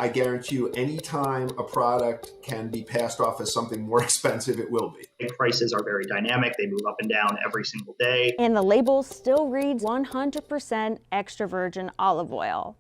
I guarantee you, anytime a product can be passed off as something more expensive, it will be. Prices are very dynamic. They move up and down every single day. And the label still reads 100% extra virgin olive oil.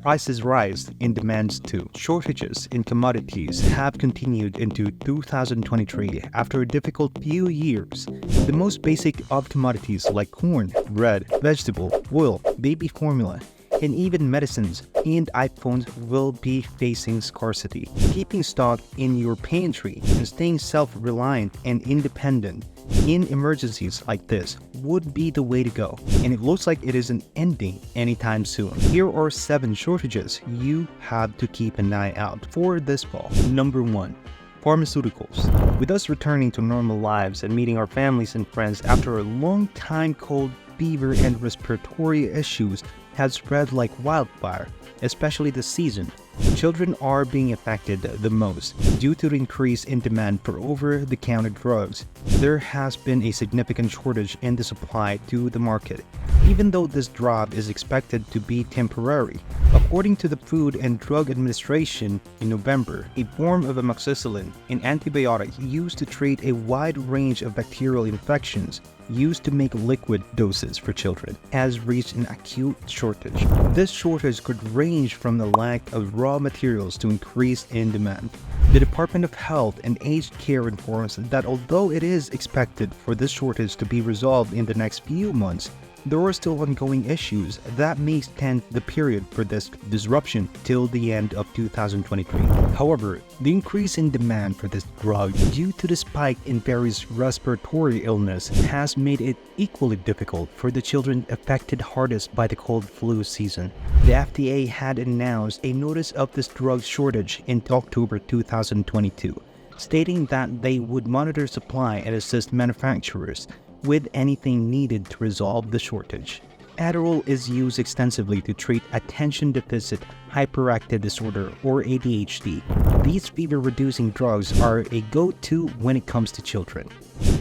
Prices rise and demands too. Shortages in commodities have continued into 2023 after a difficult few years. The most basic of commodities like corn, bread, vegetable, oil, baby formula, and even medicines and iPhones will be facing scarcity. Keeping stock in your pantry and staying self-reliant and independent in emergencies like this would be the way to go, and it looks like it isn't ending anytime soon. Here are 7 shortages you have to keep an eye out for this fall. Number 1. Pharmaceuticals. With us returning to normal lives and meeting our families and friends after a long time, cold, fever, and respiratory issues has spread like wildfire, especially this season. Children are being affected the most due to the increase in demand for over-the-counter drugs. There has been a significant shortage in the supply to the market, even though this drop is expected to be temporary. According to the Food and Drug Administration, in November, a form of amoxicillin, an antibiotic used to treat a wide range of bacterial infections, used to make liquid doses for children, has reached an acute shortage. This shortage could range from the lack of raw materials to increase in demand. The Department of Health and Aged Care informs that although it is expected for this shortage to be resolved in the next few months, there are still ongoing issues that may extend the period for this disruption till the end of 2023. However, the increase in demand for this drug due to the spike in various respiratory illness has made it equally difficult for the children affected hardest by the cold flu season. The FDA had announced a notice of this drug shortage in October 2022, stating that they would monitor supply and assist manufacturers with anything needed to resolve the shortage. Adderall is used extensively to treat attention deficit hyperactive disorder or ADHD. These fever-reducing drugs are a go-to when it comes to children.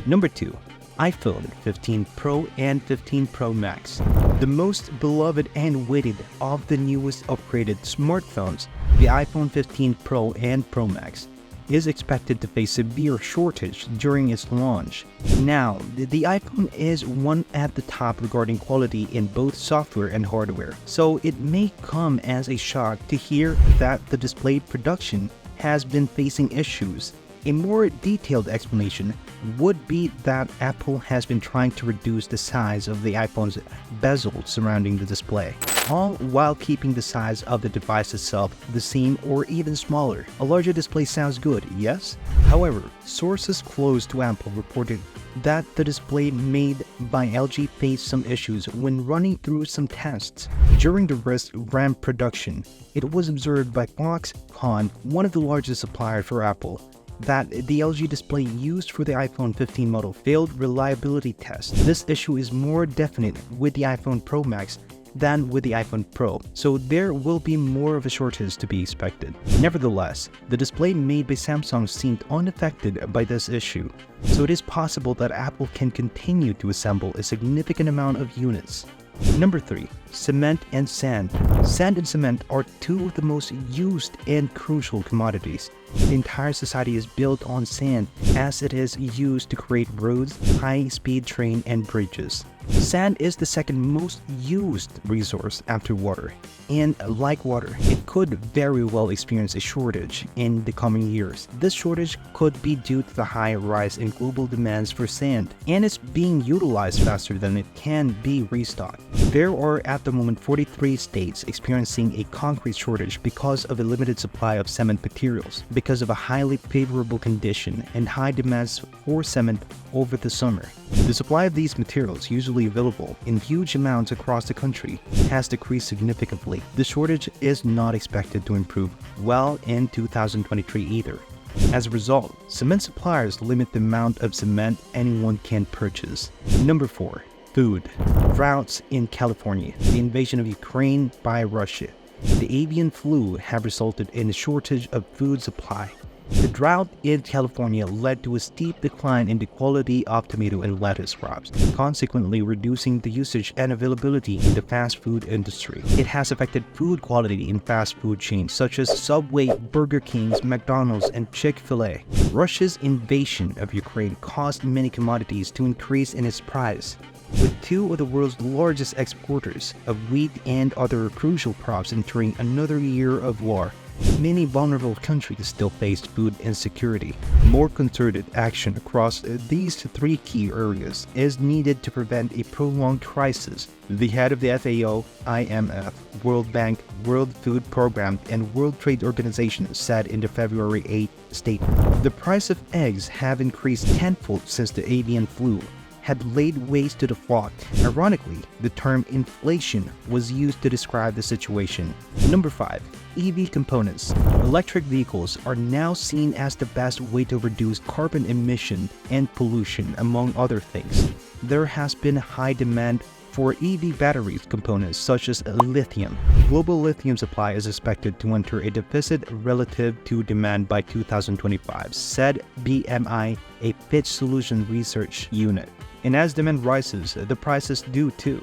Number 2. iPhone 15 Pro and 15 Pro Max. The most beloved and weighted of the newest upgraded smartphones, the iPhone 15 Pro and Pro Max is expected to face severe shortage during its launch. Now, the iPhone is one at the top regarding quality in both software and hardware, so it may come as a shock to hear that the display production has been facing issues. A more detailed explanation would be that Apple has been trying to reduce the size of the iPhone's bezel surrounding the display, all while keeping the size of the device itself the same or even smaller. A larger display sounds good, yes? However, sources close to Apple reported that the display made by LG faced some issues when running through some tests. During the wrist ramp production, it was observed by Foxconn, one of the largest suppliers for Apple, that the LG display used for the iPhone 15 model failed reliability test. This issue is more definite with the iPhone Pro Max than with the iPhone Pro, so there will be more of a shortage to be expected. Nevertheless, the display made by Samsung seemed unaffected by this issue, so it is possible that Apple can continue to assemble a significant amount of units. Number 3. Cement and sand. Sand and cement are two of the most used and crucial commodities. The entire society is built on sand, as it is used to create roads, high-speed train, and bridges. Sand is the second most used resource after water, and like water, it could very well experience a shortage in the coming years. This shortage could be due to the high rise in global demands for sand, and it's being utilized faster than it can be restocked. There are at the moment 43 states experiencing a concrete shortage because of a limited supply of cement materials, because of a highly favorable condition and high demands for cement over the summer. The supply of these materials, usually available in huge amounts across the country, has decreased significantly. The shortage is not expected to improve well in 2023 either. As a result, cement suppliers limit the amount of cement anyone can purchase. Number 4. Food. Droughts in California, the invasion of Ukraine by Russia, the avian flu have resulted in a shortage of food supply. The drought in California led to a steep decline in the quality of tomato and lettuce crops, consequently reducing the usage and availability in the fast food industry. It has affected food quality in fast food chains such as Subway, Burger King's, McDonald's, and Chick-fil-A. Russia's invasion of Ukraine caused many commodities to increase in its price. With two of the world's largest exporters of wheat and other crucial crops entering another year of war, many vulnerable countries still face food insecurity. More concerted action across these three key areas is needed to prevent a prolonged crisis. The head of the FAO, IMF, World Bank, World Food Program, and World Trade Organization said in the February 8 statement. The price of eggs have increased tenfold since the avian flu had laid waste to the flock. Ironically, the term inflation was used to describe the situation. Number 5. EV components. Electric vehicles are now seen as the best way to reduce carbon emission and pollution, among other things. There has been high demand for EV battery components such as lithium. Global lithium supply is expected to enter a deficit relative to demand by 2025, said BMI, a Fitch Solution research unit. And as demand rises, the prices do too.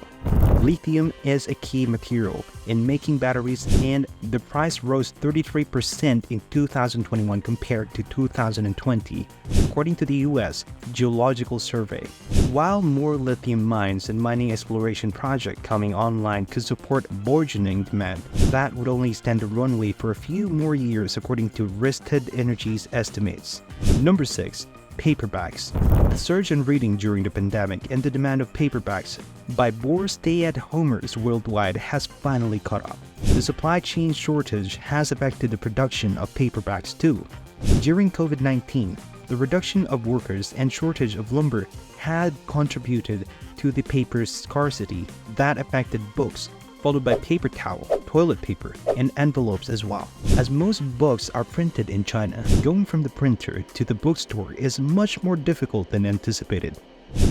Lithium is a key material in making batteries, and the price rose 33% in 2021 compared to 2020, according to the U.S. Geological Survey. While more lithium mines and mining exploration projects coming online could support burgeoning demand, that would only extend the runway for a few more years, according to Rystad Energy's estimates. Number 6. Paperbacks. The surge in reading during the pandemic and the demand of paperbacks by more stay-at-homers worldwide has finally caught up. The supply chain shortage has affected the production of paperbacks too. During COVID-19, the reduction of workers and shortage of lumber had contributed to the paper scarcity that affected books, followed by paper towel, toilet paper, and envelopes as well. As most books are printed in China, going from the printer to the bookstore is much more difficult than anticipated.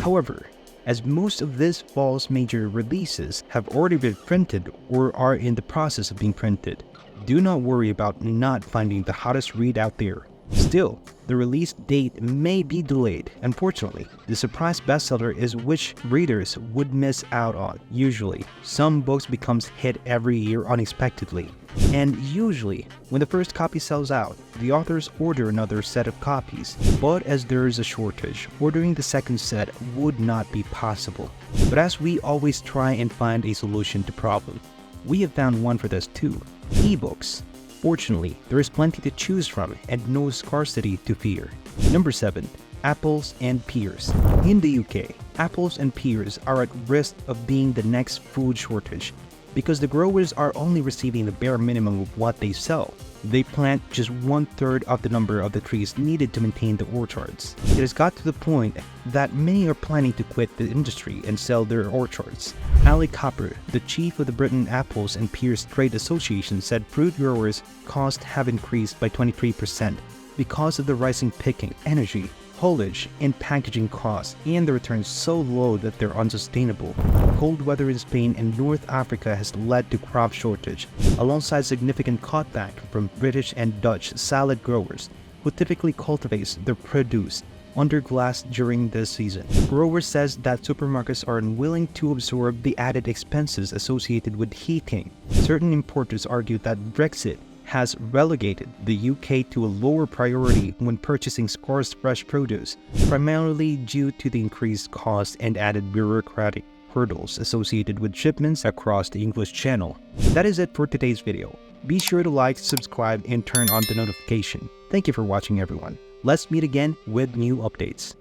However, as most of this fall's major releases have already been printed or are in the process of being printed, do not worry about not finding the hottest read out there. Still, the release date may be delayed. Unfortunately, the surprise bestseller is which readers would miss out on. Usually, some books becomes hit every year unexpectedly. And usually, when the first copy sells out, the authors order another set of copies. But as there is a shortage, ordering the second set would not be possible. But as we always try and find a solution to problem, we have found one for this too: ebooks. Fortunately, there is plenty to choose from and no scarcity to fear. Number 7. Apples and pears. In the UK, apples and pears are at risk of being the next food shortage because the growers are only receiving the bare minimum of what they sell. They plant just 1/3 of the number of the trees needed to maintain the orchards. It has got to the point that many are planning to quit the industry and sell their orchards. Ali Copper, the chief of the Britain Apples and Pears Trade Association, said fruit growers' costs have increased by 23% because of the rising picking, energy, haulage, and packaging costs, and the returns so low that they're unsustainable. Cold weather in Spain and North Africa has led to crop shortage, alongside significant cutback from British and Dutch salad growers, who typically cultivate their produce under glass during this season. Growers says that supermarkets are unwilling to absorb the added expenses associated with heating. Certain importers argue that Brexit has relegated the UK to a lower priority when purchasing scarce fresh produce, primarily due to the increased cost and added bureaucratic hurdles associated with shipments across the English Channel. That is it for today's video. Be sure to like, subscribe, and turn on the notification. Thank you for watching, everyone. Let's meet again with new updates.